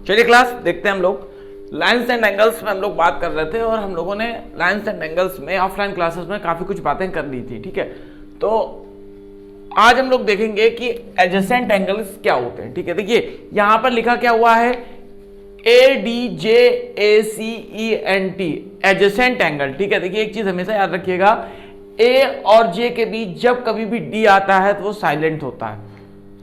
चलिए क्लास देखते हैं हम लोग लाइन्स एंड एंगल्स में हम लोग बात कर रहे थे और हम लोगों ने लाइन्स एंड एंगल्स में ऑफलाइन क्लासेस में काफी कुछ बातें कर ली थी। ठीक है, तो आज हम लोग देखेंगे कि एडजेसेंट एंगल्स क्या होते हैं। ठीक है, देखिए यहां पर लिखा क्या हुआ है, ADJACENT एडजेसेंट एंगल। ठीक है, देखिए एक चीज हमेशा याद रखिएगा, ए और जे के बीच जब कभी भी डी आता है तो वो साइलेंट होता है।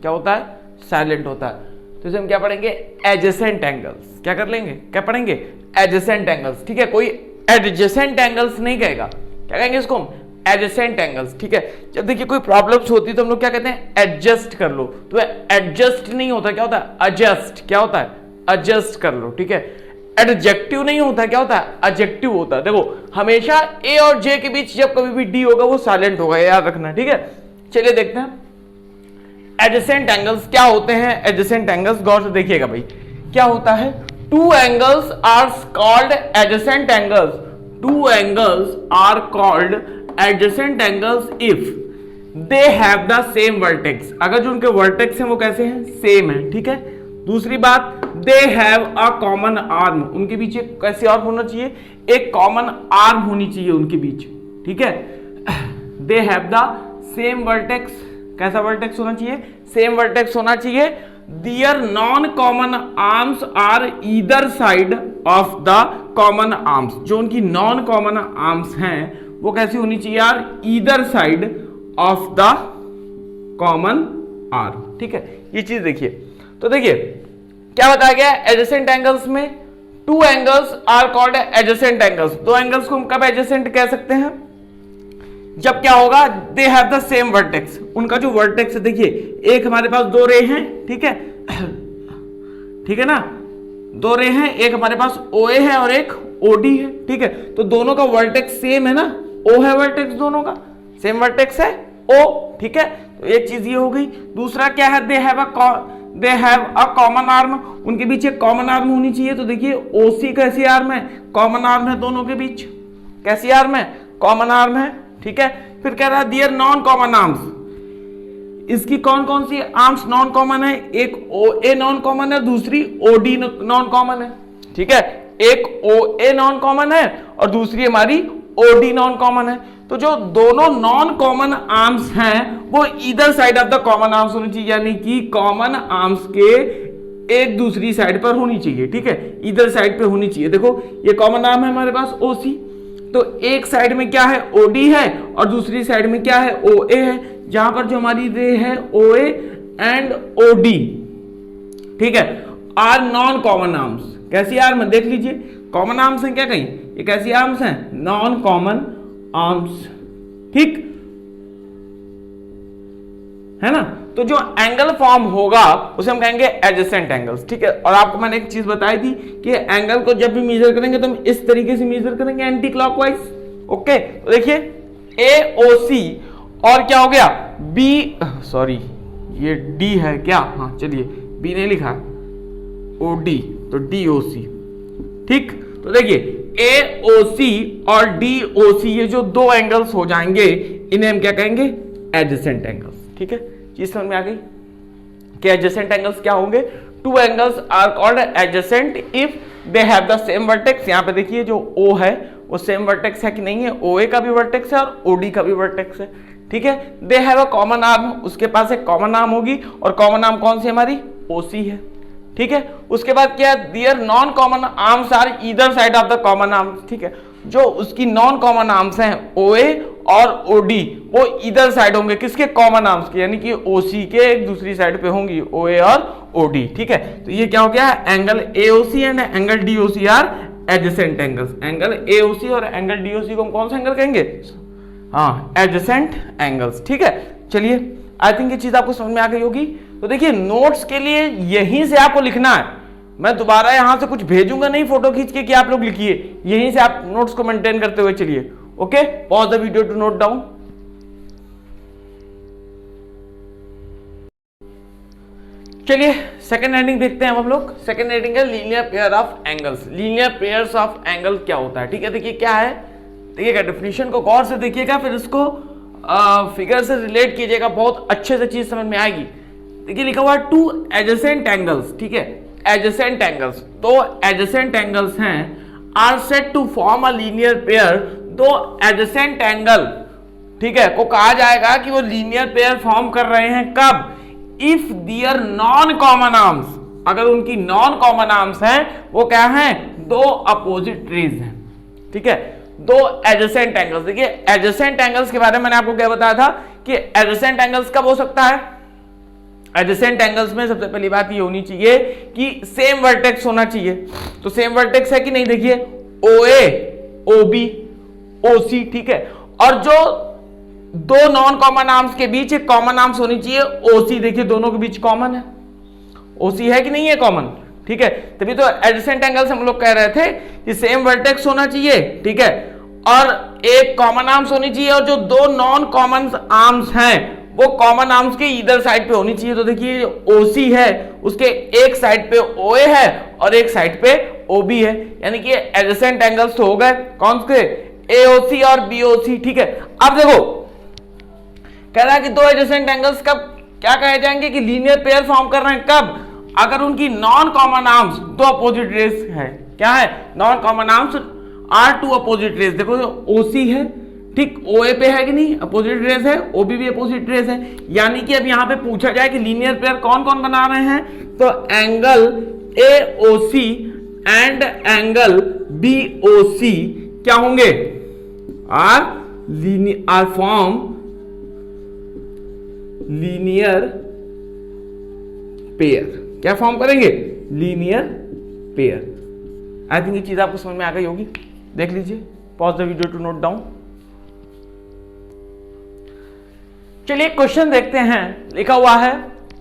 क्या होता है? साइलेंट होता है। तो इसे हम क्या पढ़ेंगे? Adjacent angles. क्या कर लेंगे? क्या पढ़ेंगे? Adjacent angles. ठीक है, कोई एडजेसेंट एंगल्स नहीं कहेगा, क्या कहेंगे इसको हम? Adjacent angles. ठीक है, जब देखिए कोई प्रॉब्लम्स होती है तो हम लोग क्या कहते हैं? एडजस्ट कर लो। तो एडजस्ट नहीं होता, क्या होता है? एडजस्ट। क्या होता है? एडजस्ट कर लो। ठीक है, एडजेक्टिव नहीं होता, क्या होता है? एडजेक्टिव होता है। देखो हमेशा ए और जे के बीच जब कभी भी डी होगा वो साइलेंट होगा, याद रखना। ठीक है, चलिए देखते हैं एडजेसेंट एंगल्स क्या होते हैं। एडजेसेंट एंगल्स गौर से देखिएगा भाई, क्या होता है? Two angles are called adjacent angles. Two angles are called adjacent angles if they have the same vertex. अगर जो उनके वर्टेक्स हैं वो कैसे हैं? सेम है। ठीक है, दूसरी बात, they have a common arm. उनके बीच एक कैसे आर्म होना चाहिए? एक कॉमन आर्म होनी चाहिए उनके बीच। ठीक है, they have the same vertex. कैसा वर्टेक्स होना चाहिए? सेम वर्टेक्स होना चाहिए। Their non common arms are either side of the common arms. जो उनकी नॉन कॉमन आर्म्स हैं वो कैसी होनी चाहिए यार? Either side of the common arm. ठीक है, ये चीज देखिए। तो देखिए क्या बताया गया एडजेसेंट एंगल्स में? Two angles are called adjacent angles. दो एंगल्स को हम कब एडजेसेंट कह सकते हैं? जब क्या होगा? दे हैव द सेम वर्टेक्स। उनका जो वर्टेक्स है, देखिए एक हमारे पास दो रे हैं। ठीक है, ठीक है ना, दो रे हैं, एक हमारे पास OA है और एक OD है। ठीक है, तो दोनों का वर्टेक्स सेम है ना, O है वर्टेक्स, दोनों का सेम वर्टेक्स है O। ठीक है, तो एक चीज ये हो गई। दूसरा क्या है? They have a common arm. उनके बीच एक कॉमन आर्म होनी चाहिए। तो देखिए OC कैसी आर्म है? कॉमन आर्म है दोनों के बीच। कैसी आर्म है? कॉमन आर्म है। ठीक है, फिर कह रहा है दियर नॉन कॉमन आर्म्स। इसकी कौन कौन सी आर्म्स नॉन कॉमन है? एक OA नॉन कॉमन है, दूसरी OD नॉन कॉमन है। ठीक है, एक OA नॉन कॉमन है और दूसरी हमारी OD नॉन कॉमन है। तो जो दोनों नॉन कॉमन आर्म्स हैं वो either side of the common arms होनी चाहिए, यानी कि कॉमन आर्म्स के एक दूसरी साइड पर होनी चाहिए। ठीक है, ईदर साइड पे होनी चाहिए। देखो ये कॉमन आर्म है हमारे पास OC, तो एक साइड में क्या है? OD है और दूसरी साइड में क्या है? OA है। जहां पर जो हमारी रे है OA एंड OD, ठीक है, आर नॉन कॉमन आर्म्स। कैसी आर्म? देख लीजिए, कॉमन आर्म्स हैं क्या कहीं? ये कैसी आर्म्स हैं? Non common arms. ठीक है ना, तो जो एंगल फॉर्म होगा उसे हम कहेंगे एडजेसेंट एंगल्स। ठीक है, और आपको मैंने एक चीज बताई थी कि एंगल को जब भी मेजर करेंगे तो हम इस तरीके से मेजर करेंगे, एंटी क्लॉकवाइज। ओके, तो देखिए AOC और क्या हो गया? B, सॉरी ये D है क्या? हाँ चलिए, B ने लिखा OD, तो DOC। ठीक, तो देखिए AOC और DOC ये जो दो एंगल्स हो जाएंगे इन्हें हम क्या कहेंगे? Adjacent angles. ठीक है, चीज समझ में आ गई कि एडजेसेंट एंगल्स क्या होंगे? Two angles are called adjacent if they have the same vertex. यहां पे देखिए जो O है वो सेम वर्टेक्स है कि नहीं है? OA का भी वर्टेक्स है और OD का भी वर्टेक्स है। ठीक है, they have a common arm, उसके पास एक कॉमन आर्म होगी और कॉमन आर्म कौन सी हमारी? OC है। ठीक है, उसके बाद क्या? Their non common arms are either side of the common arms. ठीक है, जो उसकी नॉन कॉमन आर्म्स हैं OA और OD वो ईदर साइड होंगे किसके? कॉमन आर्म्स के, यानी कि OC के एक दूसरी साइड पे होंगी OA और OD। ठीक है, तो ये क्या हो गया? Angle AOC and angle DOC are adjacent angles. Angle AOC और एंगल DOC को हम कौन सा एंगल कहेंगे? हाँ, एडजेसेंट एंगल्स। ठीक है, चलिए आई थिंक ये चीज आपको समझ में आ गई होगी। तो देखिए नोट्स के लिए यहीं से आपको लिखना है, मैं दोबारा यहां से कुछ भेजूंगा नहीं फोटो खींच के कि आप लोग लिखिए, यहीं से आप नोट्स को मेंटेन करते हुए चलिए। Okay, pause the video to note down. चलिए सेकंड हेडिंग देखते हैं हम लोग। सेकंड हेडिंग है linear pair of angles. Linear pairs of angle क्या होता है? ठीक है, देखिए क्या है, देखिएगा डेफिनेशन को गौर से देखिएगा, फिर इसको फिगर से रिलेट कीजिएगा, बहुत अच्छे से चीज समझ में आएगी। देखिए लिखा हुआ है टू एडजेसेंट एंगल्स। ठीक है, एडजेसेंट एंगल्स, दो एडजेसेंट एंगल्स हैं, are said to form a linear pair, दो एडजेसेंट एंगल, ठीक है, को कहा जाएगा कि वो लीनियर पेयर फॉर्म कर रहे हैं कब? If their non common arms, अगर उनकी नॉन कॉमन आर्म्स हैं, वो क्या हैं? दो अपोजिट रेज हैं, ठीक है, दो एडजेसेंट एंगल्स। देखिए एडजेसेंट एंगल्स के बारे में मैंने आपको क्या बताया था कि एडजेसेंट एंगल्स कब हो सकता है? एडजेसेंट एंगल्स में सबसे पहली बात ये होनी चाहिए कि सेम वर्टेक्स होना चाहिए। तो सेम वर्टेक्स है कि नहीं? देखिए OA, OB, OC, ठीक है, और जो दो नॉन कॉमन आर्म्स के बीच एक कॉमन आर्म्स होनी चाहिए OC। देखिए दोनों के बीच कॉमन है, OC है कि नहीं है कॉमन, ठीक है, तभी तो एडजेसेंट एंगल्स हम लोग कह रहे थे कि सेम वर्टेक्स होना चाहिए, ठीक है, और एक कॉमन आर्म्स होनी चाहिए, और जो दो नॉन कॉमन आर्म्स हैं वो कॉमन आर्म्स के इधर साइड पे होनी चाहिए। तो देखिए OC है, उसके एक साइड पे OA है और एक साइड पे OB है, यानी कि एडजेसेंट एंगल्स तो हो गए कौन से? AOC और BOC, ठीक है। अब देखो कह रहा है कि दो एडजेसेंट एंगल्स कब क्या कहे जाएंगे कि लीनियर पेयर फॉर्म कर रहे हैं? कब? अगर उनकी नॉन कॉमन आर्म्स दो अपोजिट रेज है। क्या है? Non common arms are two opposite rays. देखो OC है, ठीक, OA पे है कि नहीं? अपोजिट रेज है, OB भी अपोजिट रेज है, यानी कि अब यहां पे पूछा जाए कि लीनियर पेयर कौन कौन बना रहे हैं, तो angle AOC and angle BOC क्या होंगे? Are form linear pair. क्या फॉर्म करेंगे? Linear pair. आई थिंक ये चीज आपको समझ में आ गई होगी। देख लीजिए, pause the video to note down. चलिए क्वेश्चन देखते हैं। लिखा हुआ है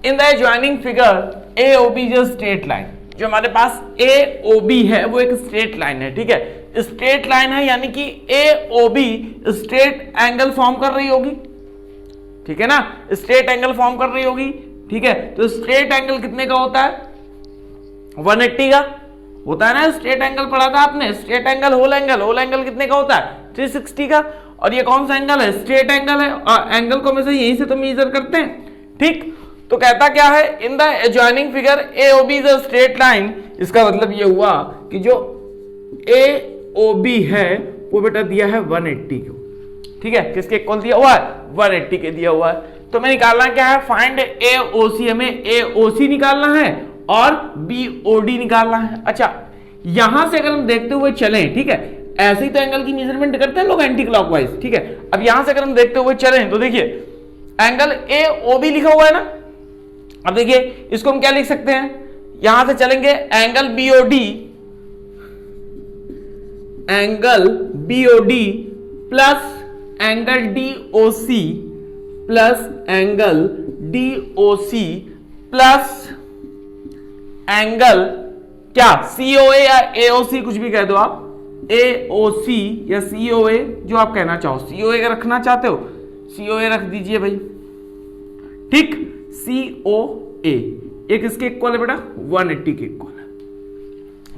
in the adjoining figure AOB is a straight line. जो हमारे पास AOB है वो एक स्ट्रेट लाइन है, ठीक है, स्ट्रेट लाइन है, यानी कि AOB स्ट्रेट एंगल फॉर्म कर रही होगी, ठीक है ना, स्ट्रेट एंगल फॉर्म कर रही होगी, ठीक है। तो स्ट्रेट एंगल कितने का होता है? 180 का होता है ना। स्ट्रेट एंगल पढ़ा था आपने, स्ट्रेट एंगल, होल एंगल कितने का होता है? 360 का। और ये कौन सा एंगल है? स्ट्रेट एंगल है, और एंगल को हमेशा यहीं से तो मेजर करते हैं, ठीक। तो कहता क्या है? In the adjoining figure AOB is a straight line. इसका मतलब ये हुआ कि जो AOB है वो बेटा दिया है 180 को, ठीक है, किसके इक्वल दिया हुआ है? 180 के दिया हुआ है। तो मैं निकालना क्या है? Find AOC। हमें AOC निकालना है और BOD निकालना है। अच्छा, यहां से अगर हम देखते हुए चलें, ठीक है, ऐसे ही तो एंगल की मेजरमेंट करते हैं लोग एंटी क्लॉकवाइज, ठीक है। अब यहां से अगर हम देखते हुए चलें तो देखिए एंगल AOB लिखा हुआ है ना। अब देखिए इसको हम क्या लिख सकते हैं? यहां से चलेंगे angle BOD plus angle DOC plus angle DOC plus angle क्या? COA या AOC, कुछ भी कह दो आप, AOC या COA, जो आप कहना चाहो। COA का रखना चाहते हो COA रख दीजिए भाई, ठीक। COA एक इसके इक्वल है बेटा 180 के इक्वल है,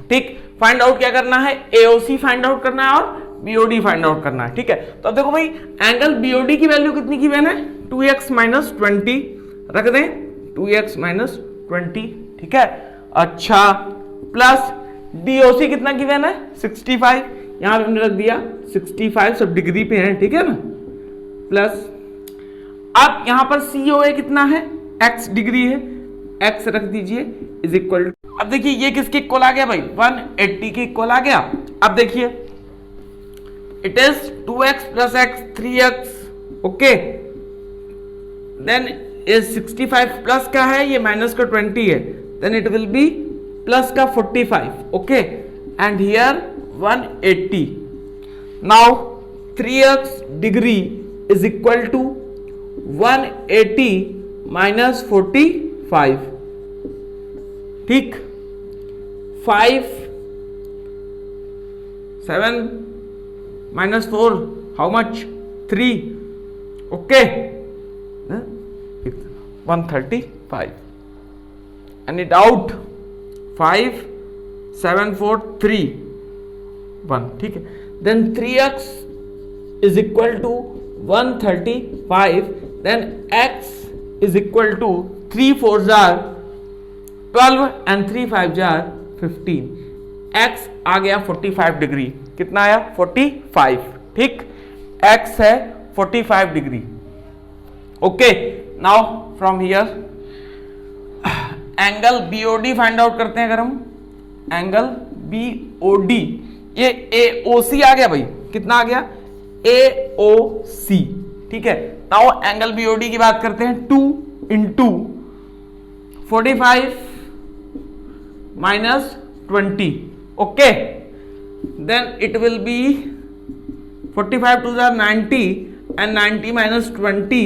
ठीक। फाइंड आउट क्या करना है? AOC फाइंड आउट करना है और BOD फाइंड आउट करना है, ठीक है। तो अब देखो भाई एंगल BOD की वैल्यू कितनी की है? 2x माइनस 20 रख दें, 2x माइनस 20, ठीक है। अच्छा, प्लस DOC कितना गिवन है? 65, यहां पे हमने रख दिया 65, सब डिग्री पे है, ठीक है ना, प्लस अब यहां पर COA कितना है? x डिग्री है, x रख दीजिए इज इक्वल टू, अब देखिए ये किसके इक्वल आ गया भाई? 180 के इक्वल आ गया। अब देखिए it is 2x plus x 3x, okay, then is 65 plus का है, ये माइनस का 20 है, then it will be plus का 45, okay, and here 180। Now 3x degree is equal to 180 minus 45, ठीक। 5 7 minus 4 how much? 3, okay, 135। Any doubt? 5 7 4 3 1, ठीक है। Then 3x is equal to 135, then x is equal to 3 4 जार 12 एंड 3 5 जार 15, x आ गया 45 degree. कितना आया? 45। ठीक, x है 45 degree. Okay, now from here angle BOD find out करते हैं। अगर हम एंगल BOD, ये AOC आ गया भाई। कितना आ गया? AOC। ठीक है, नाउ एंगल BOD की बात करते हैं। 2 into 45 minus 20, okay, then it will be 45 to the 90 and 90 minus 20,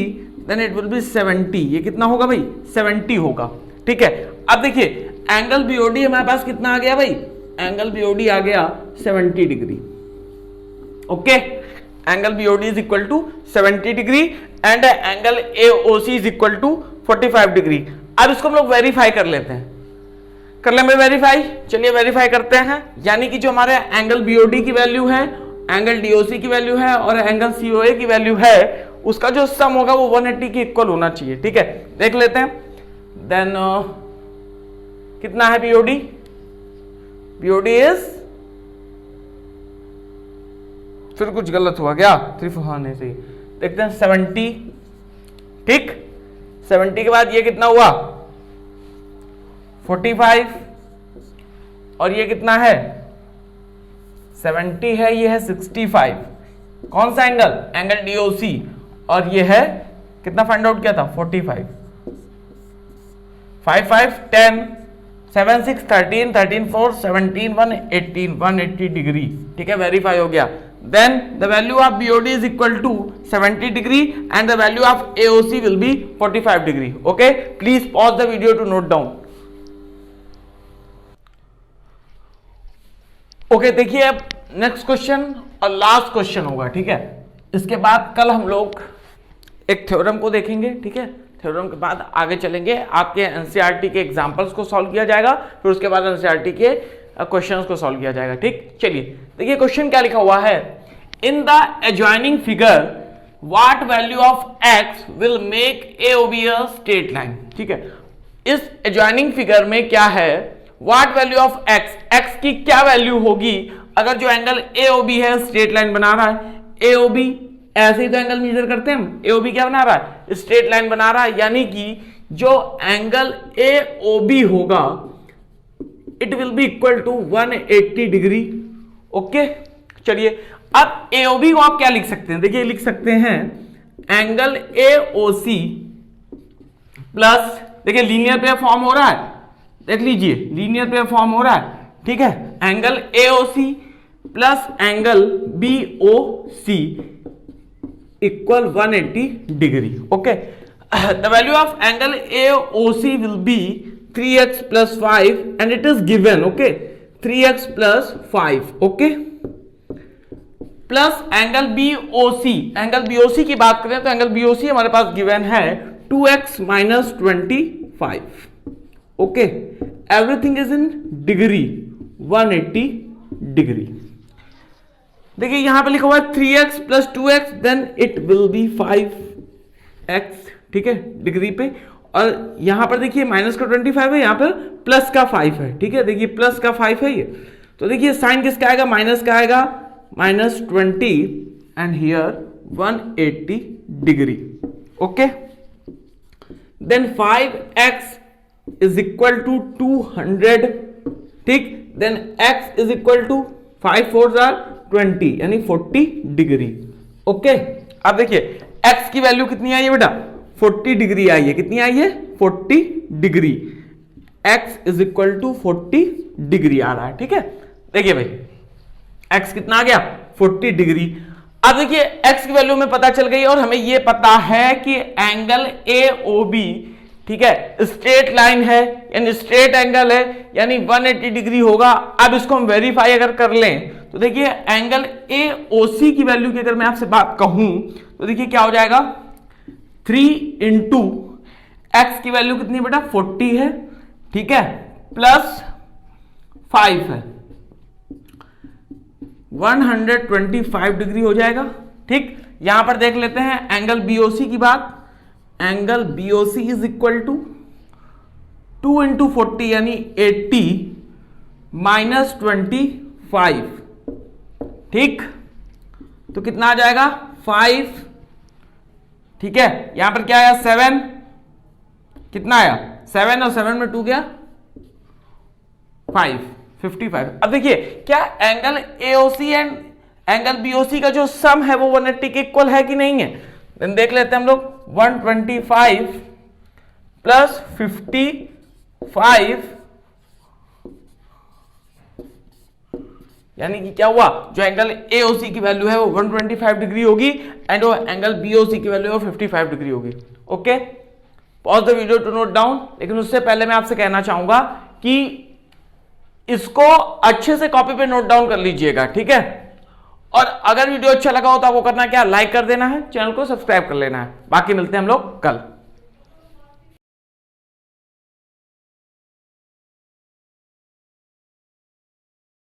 then it will be 70। ये कितना होगा भाई? 70 होगा। ठीक है, अब देखिए एंगल BOD हमारे पास कितना आ गया भाई? एंगल BOD आ गया 70 degree. Okay, angle BOD is equal to 70 degree and angle AOC is equal to 45 degree. अब इसको हम लोग वेरीफाई कर लेते हैं। कर लेंगे वेरीफाई, चलिए वेरीफाई करते हैं। यानी कि जो हमारे एंगल BOD की वैल्यू है, एंगल DOC की वैल्यू है और एंगल COA की वैल्यू है, उसका जो सम होगा वो 180 के इक्वल होना चाहिए। ठीक है, देख लेते हैं। देन कितना है BOD? BOD इज, फिर कुछ गलत हुआ क्या? त्रिफाने से देखते हैं 70। ठीक, 70 के बाद ये कितना हुआ? 45 और ये कितना है? 70 है, ये है 65। कौन सा एंगल? Angle DOC। और ये है कितना फाइंड आउट किया था? 45। 5 5 10 7 6 13 13 4 17 180 डिग्री। ठीक है, वेरीफाई हो गया। Then the value of BOD is equal to 70 degree and the value of AOC will be 45 degree. Okay, please pause the video to note down. Okay, देखिए अब नेक्स्ट क्वेश्चन और last question होगा। ठीक है, इसके बाद कल हम लोग एक थ्योरम को देखेंगे। ठीक है, थ्योरम के बाद आगे चलेंगे, आपके एनसीईआरटी के एग्जांपल्स को सॉल्व किया जाएगा, फिर उसके बाद एनसीईआरटी के क्वेश्चंस को सॉल्व किया जाएगा। ठीक, चलिए देखिए क्वेश्चन क्या लिखा हुआ है। In the adjoining figure what value of x will make AOB a straight line. ठीक है, इस एडजॉइनिंग फिगर में क्या है? व्हाट वैल्यू ऑफ x की क्या वैल्यू होगी अगर जो एंगल AOB है स्ट्रेट लाइन बना रहा है। AOB ऐसे ही तो एंगल मेजर करते हैं हम। AOB क्या बना रहा है? स्ट्रेट लाइन बना रहा है, यानी कि जो एंगल AOB होगा it will be equal to 180 degree. Okay, चलिए अब AOB को आप क्या लिख सकते हैं? देखिए लिख सकते हैं एंगल AOC प्लस, देखिए लीनियर पेयर फॉर्म हो रहा है, देख लीजिए लीनियर पेयर फॉर्म हो रहा है। ठीक है, angle AOC plus angle BOC equal 180 degree. Okay, the value of angle AOC will be 3x plus 5 and it is given, okay, 3x plus 5, okay, plus angle BOC की बात करें तो angle BOC हमारे पास गिवन है 2x minus 25, okay, everything is in degree, 180 degree. देखिए यहां पे लिखा हुआ है 3x plus 2x then it will be 5x। ठीक है, डिग्री पे, और यहां पर देखिए माइनस का 25 है, यहां पर प्लस का 5 है। ठीक है, देखिए प्लस का 5 है ये, तो देखिए साइन किसका आएगा? माइनस का आएगा, minus 20 and here 180 degree. Okay, then 5x is equal to 200। ठीक, then x is equal to 5 4 20 यानी 40 डिग्री। ओके, अब देखिए x की वैल्यू कितनी आई है बेटा? 40 डिग्री आई है। कितनी आई है? 40 degree. x is equal to 40 degree आ रहा है। ठीक है, देखिए भाई x कितना आ गया? 40 डिग्री। अब देखिए x की वैल्यू में पता चल गई और हमें यह पता है कि एंगल AOB, ठीक है, स्ट्रेट लाइन है यानी स्ट्रेट एंगल है यानी 180 डिग्री होगा। अब इसको हम वेरीफाई अगर कर लें तो देखिए एंगल AOC की वैल्यू की अगर मैं आपसे बात कहूं तो देखिए क्या हो जाएगा? 3 इंटू एक्स की वैल्यू कितनी बेटा? 40 है। ठीक है, प्लस 5 है, 125 डिग्री हो जाएगा। ठीक, यहां पर देख लेते हैं एंगल BOC की बात। Angle BOC is equal to 2 into 40 यानी 80 माइनस 25, ठीक, तो कितना आ जाएगा 5, ठीक है। यहां पर क्या आया 7, कितना आया 7 और 7 में 2 गया 5, 55। अब देखिए क्या angle AOC and angle BOC का जो सम है वो 180 के इक्वल है कि नहीं है, देख लेते हैं हम लोग। 125 प्लस 55 यानी कि क्या हुआ, जो एंगल एओसी की वैल्यू है वो 125 डिग्री होगी एंड वो एंगल बीओसी की वैल्यू है वो 55 डिग्री होगी। Okay, pause the video to note down. लेकिन उससे पहले मैं आपसे कहना चाहूंगा कि इसको अच्छे से कॉपी पे नोट डाउन कर लीजिएगा, ठीक है। और अगर वीडियो अच्छा लगा हो तो आपको करना क्या, लाइक कर देना है, चैनल को सब्सक्राइब कर लेना है। बाकी मिलते हैं हम लोग कल।